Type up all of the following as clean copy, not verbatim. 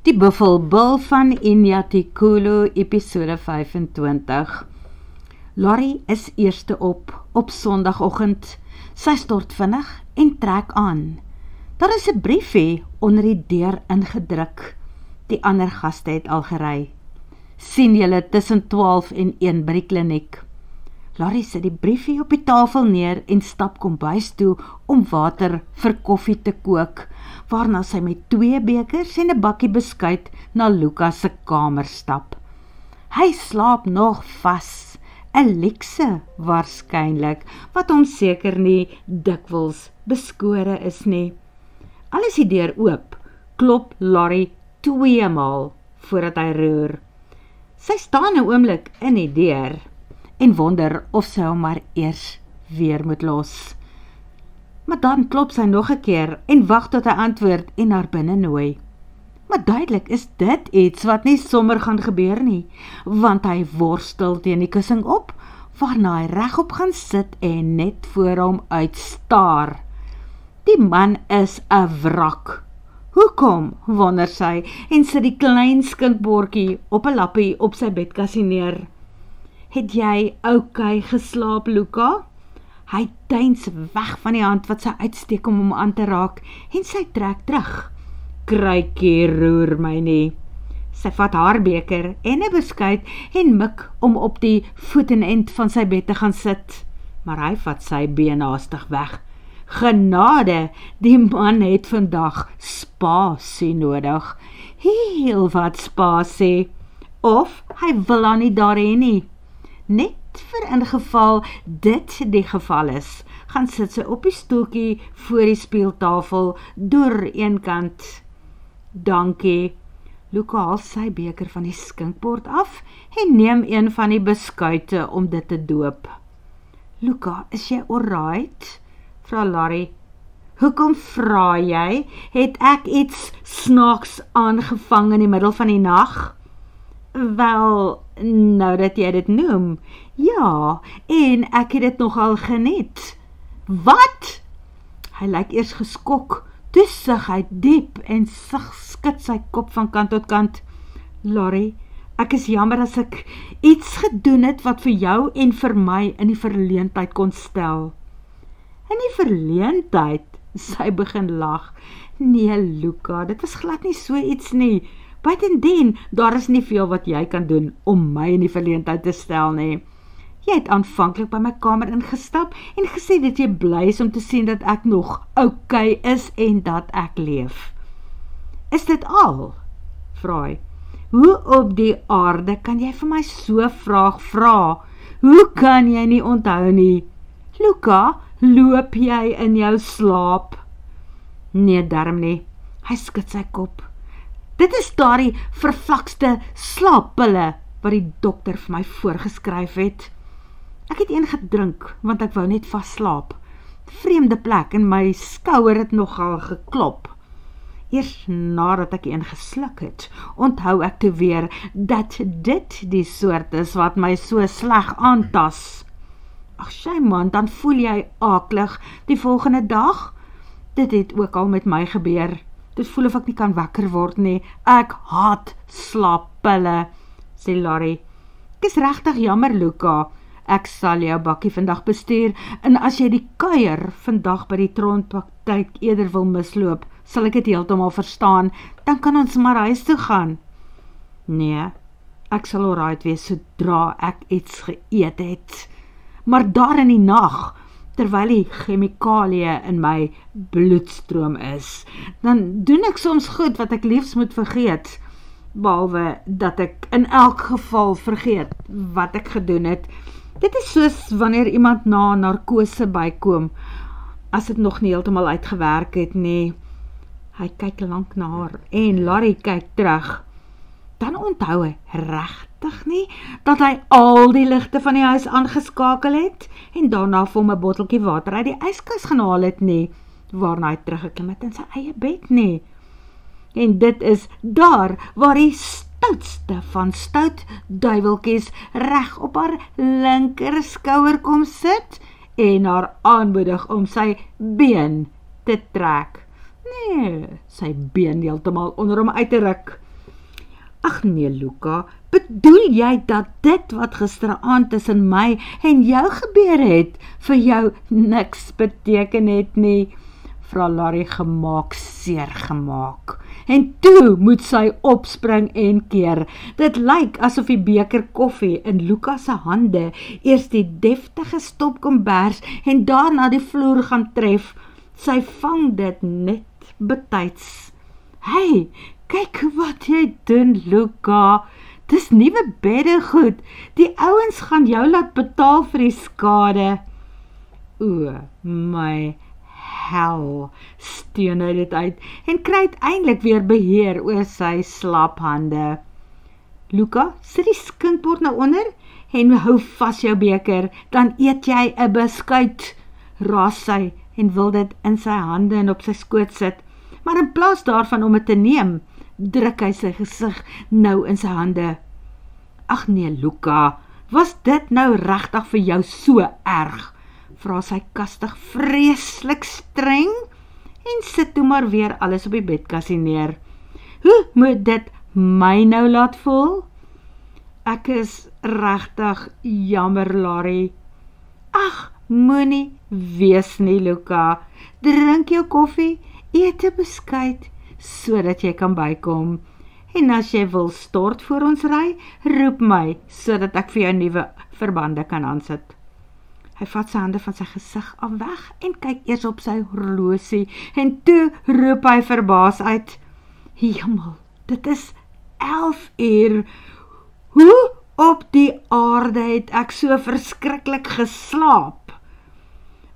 Die Buffelbil van Inyatikulu, episode 25. Laurie is eerste op Sondagoggend. Sy stort vinnig en trek aan. Daar is 'n briefie onder die deur ingedruk. Die ander gaste het al gery. Sien julle tussen 12 en 1 by die kliniek. Laurie sit die briefie op die tafel neer en stap kombuis toe om water vir koffie te kook, waarna sy met 2 bekers en 'n bakkie beskuit na Lukas se kamer stap. Hy slaap nog vas, 'n luukse waarskynlik, wat hom seker nie dikwels beskore is nie. Al is die deur oop, klop Laurie 2 maal voordat hy roer. Sy staan 'n oomblik in die deur en wonder of sy hom maar eers weer moet los. Maar dan klop sy nog 'n keer en wag tot hy antwoord en haar binne nooi. Maar duidelik is dit iets wat nie sommer gaan gebeur nie, want hy worstel teen die kussing op, waarna hy regop gaan sit en net voor hom uitstaar. Die man is 'n wrak. Hoekom, wonder sy, en sit die klein skinkbordjie op 'n lappie op sy bedkassie neer. Het jy oukei geslaap, Luka? Hy deins weg van die hand wat sy uitsteek om hom aan te raak, en sy trek terug. Kruikie, roer my nie. Sy vat haar beker en 'n beskuit en mik om op die voetenend van sy bed te gaan sit, maar hy vat sy been haastig weg. Genade, die man het vandag spasie nodig. Heel wat spasie. Of hy wil haar nie daar hê nie. Net vir ingeval dit die geval is, gaan sit sy op die stoeltjie voor die speeltafel, deur een kant. Dankie. Luka haal sy beker van die skinkbord af en neem een van die beskuite om dit te doop. Luka, is jy alright? Vra Laurie. Hoekom vra jy? Het ek iets snaaks aangevang in die middel van die nag? Wel, nou dat jy dit noem, ja, en ek het dit nogal geniet. Wat? Hy lyk eers geskok, toe sug hy diep en skud sy kop van kant tot kant. Laurie, ek is jammer as ek iets gedoen het wat vir jou en vir my in die verleentheid kon stel. In die verleentheid? Sy begin lag. Nee, Luka, dit was glad nie so iets nie. Buitendien, daar is nie veel wat jy kan doen om my in die verleentheid te stel nie. Jy het aanvanklik by my kamer ingestap en gesê dat jy bly is om te sien dat ek nog oukei is en dat ek leef. Is dit al? Vra hy. Hoe op die aarde kan jy vir my so vraag vra? Hoe kan jy nie onthou nie? Luka, loop jy in jou slaap? Nee, darm nie. Hy skud sy kop. Dit is daardie vervlakste slaappille wat die dokter vir my voorgeskryf het. Ek het een gedrink, want ek wou net vas slaap. Vreemde plek en my skouer het nogal geklop. Eers nadat ek een gesluk het, onthou ek toe weer dat dit die soort is wat my so sleg aantas. Ag sy man, dan voel jy aaklig die volgende dag? Dit het ook al met my gebeur. Dit voel of ek nie kan wakker word nie. Ek haat slaappille, sê Laurie. Ek is regtig jammer, Luka. Ek sal jou bakkie vandag bestuur, en as jy die kuier vandag by die trondpraktyk eerder wil misloop, sal ek dit heeltemal verstaan, dan kan ons maar huis toe gaan. Nee, ek sal alright wees sodra ek iets geëet het. Maar daar in die nag, terwyl die chemikalie in my bloedstroom is, dan doen ek soms goed wat ek liefs moet vergeet, behalwe dat ek in elk geval vergeet wat ek gedoen het. Dit is soos wanneer iemand na narkose bykom, as dit nog nie heeltemal uitgewerk het nie. Hy kyk lank na haar en Laurie kyk terug. Dan onthou hy regtig nie dat hy al die ligte van die huis aangeskakel het en daarna vir hom 'n botteltjie water uit die yskas gaan haal het nie, waarna hy teruggeklim het in sy eie bed nie. En dit is daar waar die stoutste van stout duiweltjies reg op haar linker skouer kom sit en haar aanmoedig om sy been te trek. Nee, sy been heeltemal onder hom uit te ruk. Ag nee, Luka, bedoel jy dat dit wat gisteraand tussen my en jou gebeur het, vir jou niks beteken het nie? Vra Larry gemaak seer gemaak. En toe moet sy opspring en keer. Dit lyk asof die beker koffie in Luka se hande eers die deftige stop kombers en daarna die vloer gaan tref. Sy vang dit net betyds. Hey, kyk wat jy doen, Luka. Dis nuwe beddegoed. Die ouens gaan jou laat betaal vir die skade. O, my hel, steun hy dit uit en kry uiteindelik weer beheer oor sy slaaphande. Luka, sit die skinkbord nou onder en hou vas jou beker, dan eet jy 'n beskuit, raas sy en wil dit in sy hande en op sy skoot sit. Maar in plaas daarvan om dit te neem, druk hy sy gesig nou in sy hande. Ag nee, Luka, was dit nou regtig vir jou so erg? Vra sy kastig vreeslik streng en sit toe maar weer alles op die bedkassie neer. Hoe moet dit my nou laat voel? Ek is regtig jammer, Larry. Ag, moenie wees nie, Luka. Drink jou koffie, eet 'n beskuit, sodat jy kan bykom. En as jy wil stort voor ons ry, roep my, sodat ek vir jou nuwe verbande kan aansit. Hy vat sy hande van sy gesig af weg en kyk eers op sy horlosie en toe roep hy verbaas uit. Hemel, dit is 11 uur. Hoe op die aarde het ek so verskriklik geslaap?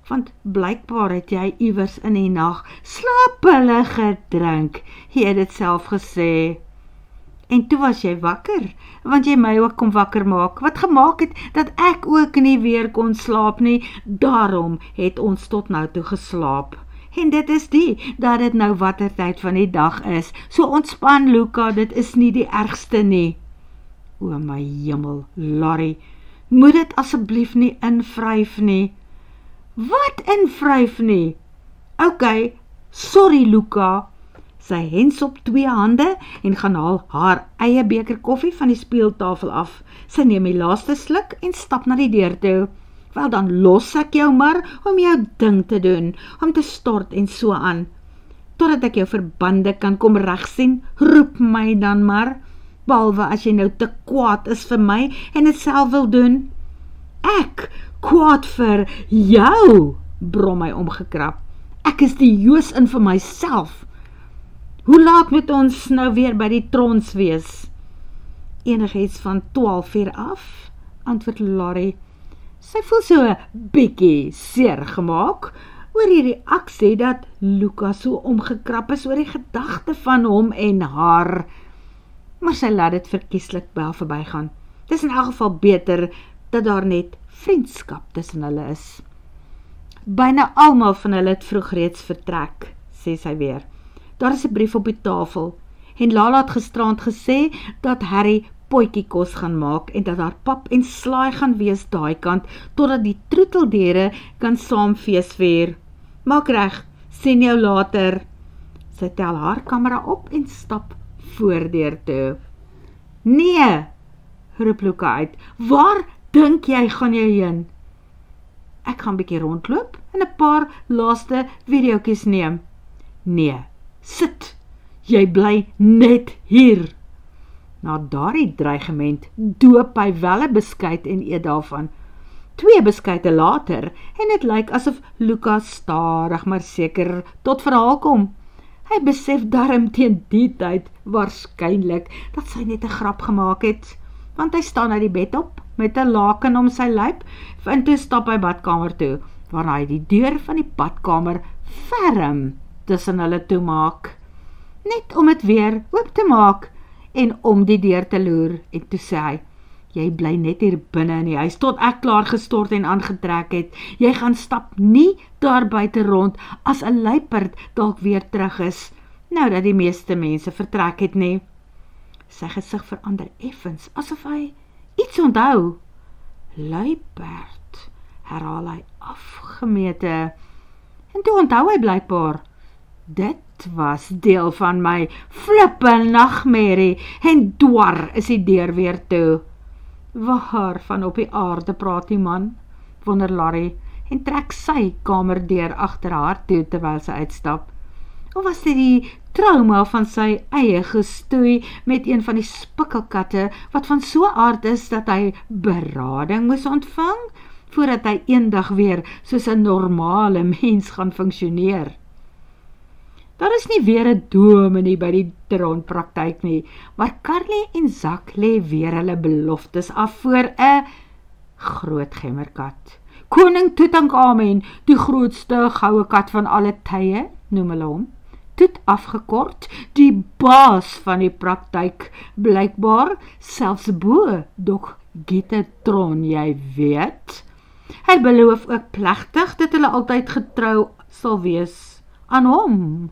Want blykbaar het jy iewers in die nag slaappille gedrink, jy het dit self gesê. En toe was jy wakker, want jy my ook kom wakker maak, wat gemaak het dat ek ook nie weer kon slaap nie, daarom het ons tot nou toe geslaap. En dit is dat dit nou watter tyd van die dag is, so ontspan, Luka, dit is nie die ergste nie. O my hemel, Larry, moet dit asseblief nie invryf nie. Wat invryf nie? Ok, sorry, Luka. Sy hens op 2 hande en gaan haal haar eie beker koffie van die speeltafel af. Sy neem die laaste sluk en stap na die deur toe. Wel, dan los ek jou maar om jou ding te doen, om te stort en so aan. Totdat ek jou verbande kan kom regsien, roep my dan maar, behalwe as jy nou te kwaad is vir my en dit self wil doen. Ek, kwaad vir jou, brom hy omgekrap. Ek is die Joos in vir myself. Hoe laat moet ons nou weer by die trons wees? Enigiets van 12 uur af, antwoord Larry. Sy voel so 'n bietjie seer gemaak oor die reaksie dat Luka so omgekrap is oor die gedagte van hom en haar. Maar sy laat dit verkieslik wel verbygaan. Dis in elk geval beter dat daar net vriendskap tussen hulle is. Byna almal van hulle het vroeg reeds vertrek, sê sy weer. Daar is 'n brief op die tafel en Lala het gisterand gesê dat Harry potjiekos gaan maak en dat haar pap en slaai gaan wees daai kant totdat die troeteldiere kan saam fees vier. Maak reg, sien jou later. Sy tel haar kamera op en stap voordeur toe. Nee, roep Luka uit. Waar dink jy gaan jy heen? Ek gaan bietjie rondloop en 'n paar laaste videoetjies neem. Nee, sit, jy bly net hier. Na daardie dreigement doop hy wel 'n beskuit en eet daarvan. 2 beskuite later en dit lyk asof Luka stadig maar seker tot verhaal kom. Hy besef darm teen die tyd waarskynlik dat sy net 'n grap gemaak het, want hy staan uit die bed op met 'n laken om sy lyf en toe stap hy badkamer toe, waar hy die deur van die badkamer ferm tussen hulle toemaak, net om dit weer oop te maak en om die deur te loer, en toe sê hy, jy bly net hier binne in die huis, tot ek klaar gestort en aangetrek het, jy gaan stap nie daar buite rond, as 'n luiperd dalk weer terug is, nou dat die meeste mense vertrek het nie. Sy gesig verander effens, asof hy iets onthou. Luiperd, herhaal hy afgemete, en toe onthou hy blykbaar, dit Dit was deel van my flippe nagmerrie en dwar is die deur weer toe. Waar van op die aarde praat die man? Wonder Larry en trek sy kamerdeur agter haar toe terwyl sy uitstap. Of was dit die trauma van sy eie gestoei met een van die spikkelkatte wat van so aard is dat hy berading moes ontvang voordat hy eendag weer soos 'n normale mens gaan funksioneer. Daar is nie weer 'n dominee by die dronpraktyk nie, maar Carly en Zak lê weer hulle beloftes af voor 'n groot gemmerkat. Koning Tutankhamen, die grootste goue kat van alle tye, noem hulle hom. Toet afgekort, die baas van die praktyk, blykbaar selfs bo Dok Gitetron, jy weet. Hy beloof ook plegtig dat hulle altyd getrou sal wees aan hom,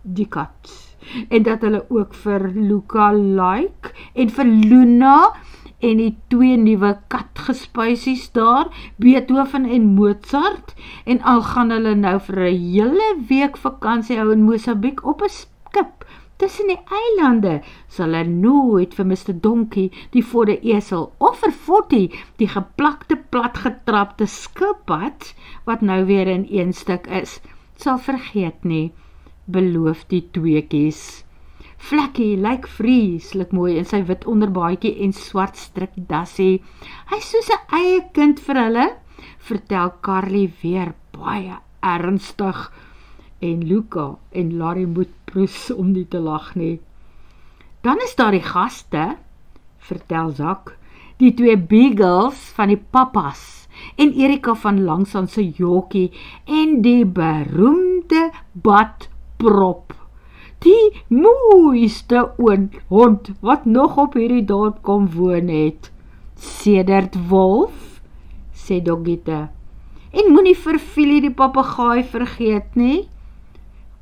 die kat, en dat hulle ook vir Luca like en vir Luna en die 2 nuwe katgespuisies daar, Beethoven en Mozart, en al gaan hulle nou vir 'n hele week vakansie hou in Mosambiek op 'n skip tussen die eilande, sal hulle nooit vir Mr. Donkie, die vodde esel, of vir Fotty, die geplakte platgetrapte skilpad, wat nou weer in een stuk is, sal vergeet nie, beloof die tweekies. Flekkie lyk vreeslik mooi in sy wit onderbaadjie en swart strikdassie. Hy is soos 'n eie kind vir hulle, vertel Carly weer baie ernstig, en Luca en Larry moet proes om nie te lag nie. Dan is daar die gaste, vertel Zak, die 2 beagles van die pappas, en Erika van Langsaan se jokkie, en die beroemde badprop. Die mooiste hond wat nog op hierdie dorp kom woon het. Sedert Wolf, sê Doggiete. En moenie vir Philly die papegaai vergeet nie.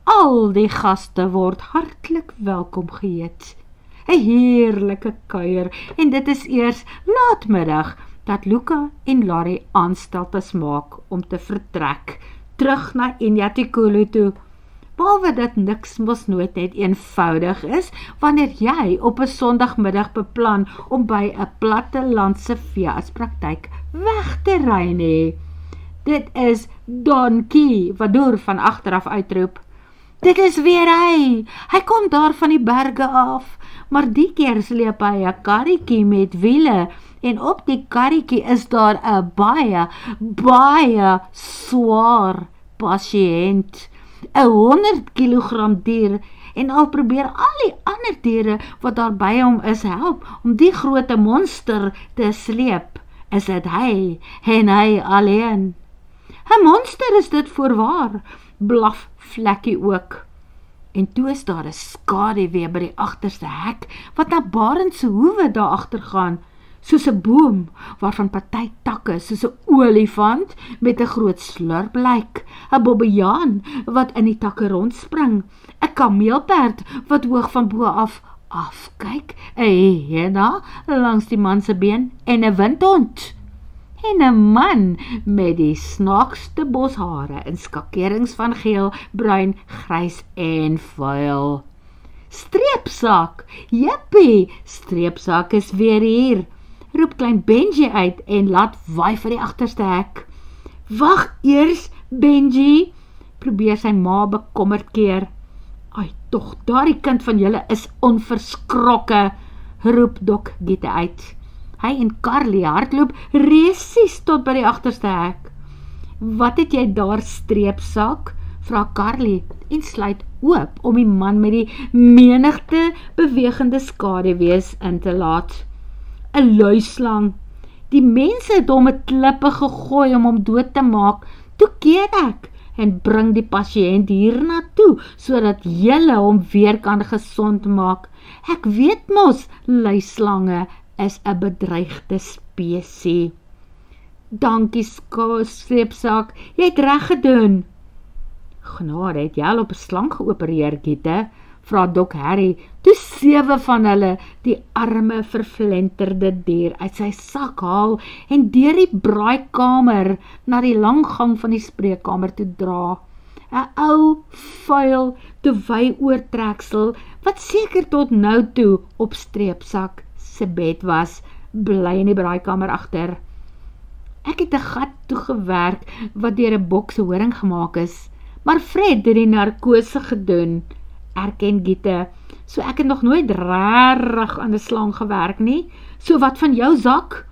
Al die gaste word hartlik welkom geheet. 'n Heerlike kuier, en dit is eers laatmiddag dat Luca en Larry aanstaltes maak om te vertrek, terug na Inyatikulu toe. Behalwe dat niks mos nooit net eenvoudig is, wanneer jy op 'n Sondagmiddag beplan om by 'n plattelandse veeartspraktyk weg te ry nie. Dit is Donkie, wat Doer van agteraf uitroep. Dit is weer hy kom daar van die berge af, maar die keer sleep hy 'n karretjie met wiele, en op die karretjie is daar 'n baie swaar pasiënt. 'n 100 kilogram dier, en al probeer al die ander diere wat daar by hom is help om die groot monster te sleep, is dit hy en hy alleen. 'n Monster is dit voorwaar, blaf Flekkie ook. En toe is daar 'n skaduwee by die agterste hek, wat na Barend se hoewe daar agter gaan, soos 'n boom, waarvan party takke soos 'n olifant met 'n groot slurp lyk, 'n bobbejaan wat in die takke rondspring, 'n kameelperd wat hoog van bo af afkyk, 'n hyena langs die man se been, en 'n windhond. En 'n man met die snaakste boshare in skakerings van geel, bruin, grys en vuil. Streepsak, jippie, Streepsak is weer hier, roep klein Benji uit en laat waai vir die agterste hek. Wag eers, Benji, probeer sy ma bekommerd keer. Ai, tog, daardie kind van julle is onverskrokke, roep Dok Giete uit. Hy en Carly hardloop resies tot by die agterste hek. Wat het jy daar, Streepsak? Vra Carly en sluit oop om die man met die menigte bewegende skaduwees in te laat. 'n Luislang. Die mense het hom met klippe gegooi om hom dood te maak. Toe keer ek en bring die pasiënt hierna toe, sodat julle hom weer kan gesond maak. Ek weet mos, luislange is 'n bedreigde spesie. Dankie, Streepsak, jy het reg gedoen. Genade, het jy al op 'n slang geopereer, Giete? Vra Dok Harry, toe 7 van hulle die arme verflenterde dier uit sy sak haal en deur die braaikamer na die lang gang van die spreekkamer toe dra. 'n ou, vuil, toewy oortreksel, wat seker tot nou toe op Streepsak se bed was, bly in die braaikamer agter. Ek het 'n gat toegewerk wat deur 'n bokse horing gemaak is, maar Fred het die narkose gedoen, erken Gitte, so ek het nog nooit rarig aan 'n slang gewerk nie, so wat van jou, Zak?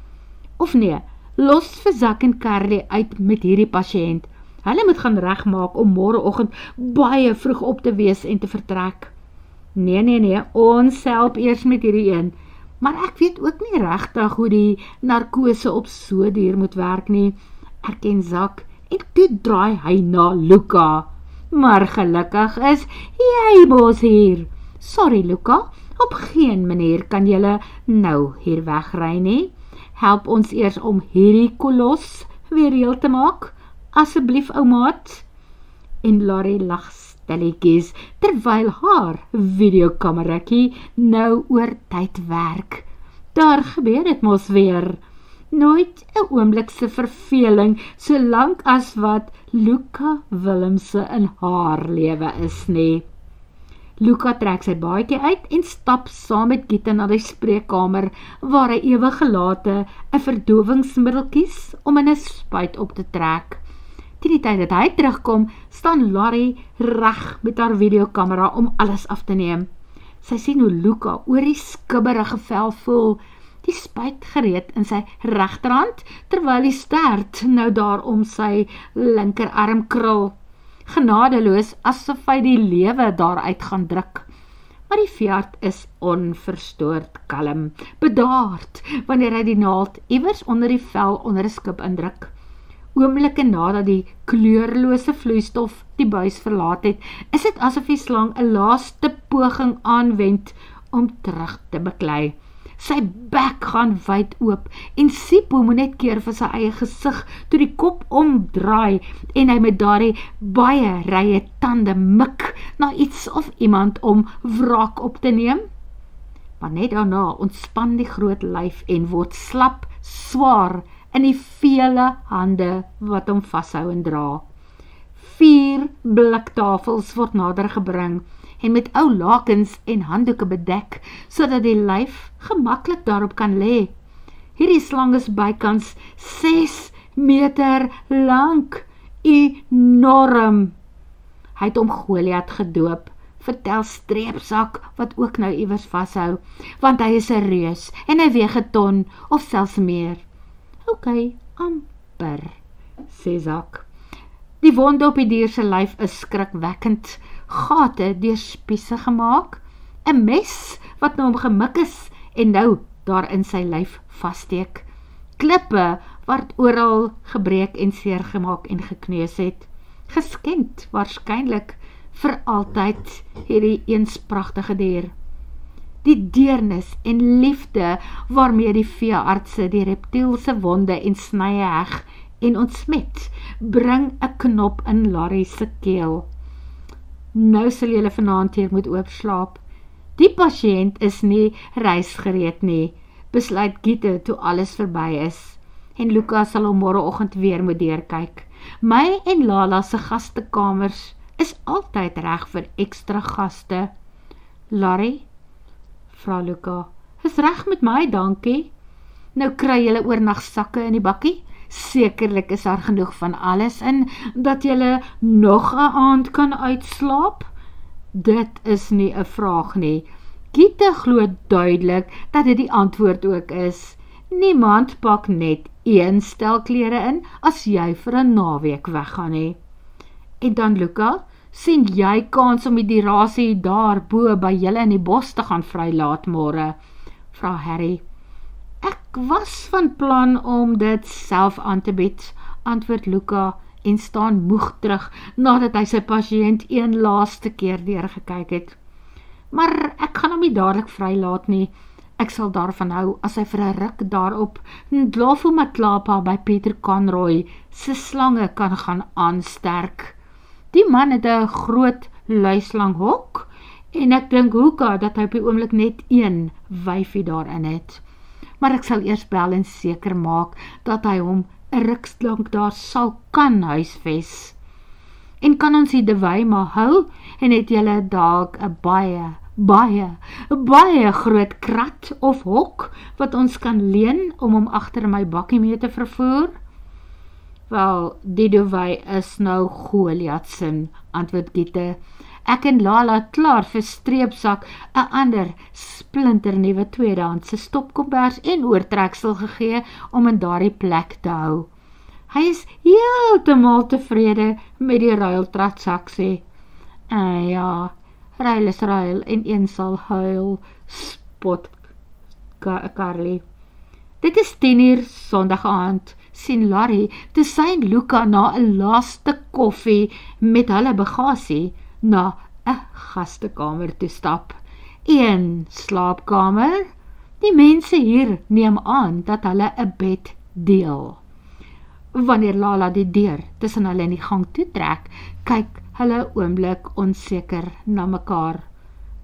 Of nee, los vir Zak en Carly uit met hierdie pasiënt. Hulle moet gaan regmaak om môreoggend baie vroeg op te wees en te vertrek. Nee, ons help eers met hierdie een. Maar ek weet ook nie regtig hoe die narkose op so duur moet werk nie, erken Zak, en toe draai hy na Luka. Maar gelukkig is jy mos hier. Sorry Luka, op geen manier kan jylle nou hier wegry nie. Help ons eers om hierdie kolos weer heel te maak, asseblief ou maat. En Laurie lag stilletjies, terwyl haar videokamerakkie nou oor tyd werk. Daar gebeur het mos weer. Nooit 'n oomblikse verveling, solank as wat Luka Willemse in haar lewe is nie. Luka trek sy baadjie uit en stap saam met Gitte na die spreekkamer, waar hy ewig gelate 'n verdowingsmiddel kies om in 'n spuit op te trek. Teen die tyd dat hy terugkom, staan Laurie reg met haar videokamera om alles af te neem. Sy sien hoe Luka oor die skibberige vel voel, die spuit gereed in sy regterhand, terwyl die stert nou daar om sy linkerarm krul. Genadeloos, asof hy die lewe daaruit gaan druk. Maar die veearts is onverstoord kalm, bedaard, wanneer hy die naald iewers onder die vel onder 'n skip indruk. Oomblikke nadat die kleurlose vloeistof die buis verlaat het, is dit asof die slang 'n laaste poging aanwend om terug te beklei. Sy bek gaan wyd oop en Sipho moet net keer vir sy eie gesig toe die kop omdraai en hy met daardie baie rye tande mik na iets of iemand om wraak op te neem. Maar net daarna ontspan die groot lyf en word slap, swaar in die vele hande wat hom vashou en dra. 4 bliktafels word nader gebring en met ou lakens en handdoeke bedek, sodat die lyf gemaklik daarop kan lê. Hierdie slang is bykans 6 meter lank, enorm. Hy het hom Goliat gedoop, vertel Streepsak, wat ook nou iewers vashou, want hy is 'n reus en hy weeg 'n ton of selfs meer. Ok, amper, sê Zak. Die wonde op die dier se lyf is skrikwekkend, gate deur spiese gemaak, 'n mes wat na hom gemik is en nou daar in sy lyf vassteek, klippe wat oral gebreek en seer gemaak en gekneus het, geskend waarskynlik vir altyd hierdie eens pragtige dier. Die deernis en liefde waarmee die veeartse die reptielse wonde en snye heg en ontsmet, bring 'n knop in Laurie se keel. Nou sal julle vanaand hier moet oopslaap. Die pasiënt is nie reisgereed nie, besluit Gitte toe alles verby is. En Luka sal hom môreoggend weer moet deurkyk. My en Lala se gastekamers is altyd reg vir ekstra gaste. Laurie, vra Luka, is reg met my, dankie. Nou kry julle oornagsakke in die bakkie. Sekerlik is daar genoeg van alles in, dat julle nog 'n aand kan uitslaap. Dit is nie 'n vraag nie. Gitte glo duidelik dat dit die antwoord ook is. Niemand pak net 1 stel klere in, as jy vir 'n naweek weggaan nie. En dan Luka, sien jy kans om die dirasie daar bo by julle in die bos te gaan vrylaat môre? Vra Harry. Ek was van plan om dit self aan te bied, antwoord Luka en staan moeg terug, nadat hy sy pasiënt een laaste keer deurgekyk het. Maar ek gaan hom nie dadelik vrylaat nie. Ek sal daarvan hou as hy vir 'n ruk daarop Ndlovu Matlapa by Pieter Conroy se slange kan gaan aansterk. Die man het 'n groot luislang hok en ek dink hoeka dat hy op die oomblik net 1 wyfie daarin het. Maar ek sal eers bel en seker maak dat hy hom 'n ruk lank daar sal kan huisves. En kan ons die dewy maar hou, en het julle dalk 'n baie groot krat of hok, wat ons kan leen, om hom agter my bakkie mee te vervoer? Wel, die dewy is nou Goliath se, antwoord Gitte. Ek en Lala klaar vir streepsak 'n ander splinternuwe tweedehandse stopkombers en oortreksel gegee om in daardie plek te hou. Hy is heeltemal tevrede met die ruiltransaksie. Ja, ruil is ruil en een sal huil, spot Carly. Dit is 10:00 Sondag aand, sien Larry, toe sy en Luca na 'n laaste koffie met hulle bagasie na 'n gastekamer toe stap. 1 slaapkamer. Die mense hier neem aan dat hulle 'n bed deel. Wanneer Lala die deur tussen hulle in die gang toetrek, kyk hulle oomblik onseker na mekaar.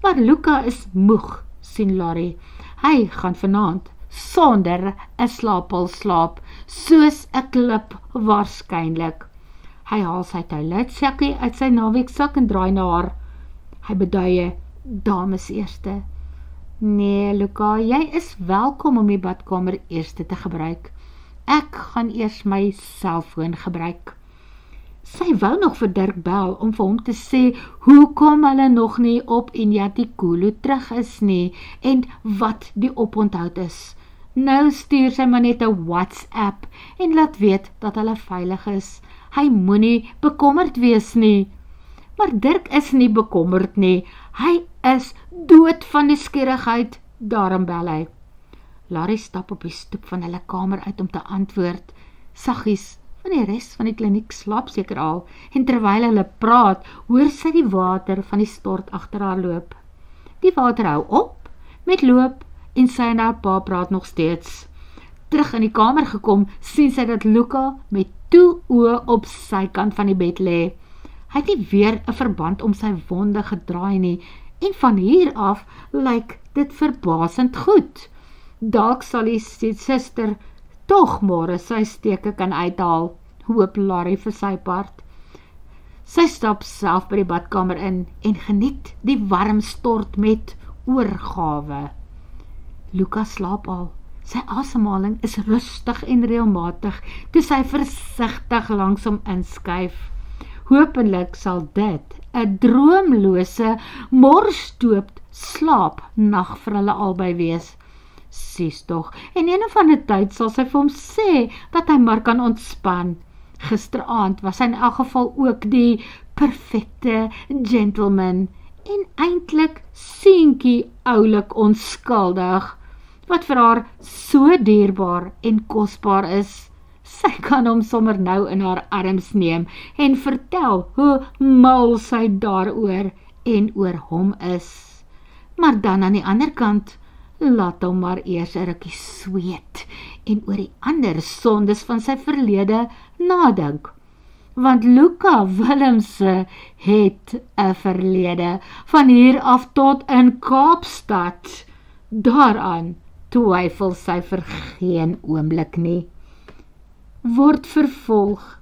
Maar Luca is moeg, sien Larry. Hy gaan vanaand sonder 'n slaappil slaap, soos 'n klip waarskynlik. Hy haal sy toiletsakkie uit sy naweeksak en draai na haar. Hy beduie, dames eerste. Nee, Luca, jy is welkom om die badkamer eerste te gebruik. Ek gaan eers my selfoon gebruik. Sy wou nog vir Dirk bel om vir hom te sê hoekom hulle nog nie op Inyatikulu terug is nie en wat die oponthoud is. Nou stuur sy maar net 'n WhatsApp en laat weet dat hulle veilig is. Hy moenie bekommerd wees nie. Maar Dirk is nie bekommerd nie. Hy is dood van nuuskierigheid, daarom bel hy. Larry stap op die stoep van hulle kamer uit om te antwoord. Saggies, van die res van die kliniek slaap seker al, en terwyl hulle praat, hoor sy die water van die stort agter haar loop. Die water hou op met loop, en sy en haar pa praat nog steeds. Terug in die kamer gekom, sien sy dat Luca met toe oë op sy kant van die bed lê. Hy het nie weer 'n verband om sy wonde gedraai nie, en van hier af lyk dit verbasend goed. Dalk sal die suster tog môre sy steke kan uithaal, hoop Larry vir sy part. Sy stap self by die badkamer in en geniet die warm stort met oorgawe. Luca slaap al. Sy asemhaling is rustig en reëlmatig, toe sy versigtig langs hom inskuif. Hopelik sal dit 'n droomlose, morsdoop slaapnag vir hulle albei wees. Sies tog, en een of ander tyd sal sy vir hom sê dat hy maar kan ontspan. Gisteraand was hy in elk geval ook die perfekte gentleman en eintlik seentjie oulik onskuldig, wat vir haar so dierbaar en kosbaar is. Sy kan hom sommer nou in haar arms neem en vertel hoe mal sy daaroor en oor hom is. Maar dan aan die ander kant, laat hom maar eers 'n rukkie sweet en oor die ander sondes van sy verlede nadink. Want Luca Willemse het 'n verlede, van hier af tot in Kaapstad. Daaraan twyfel sy vir geen oomblik nie. Word vervolg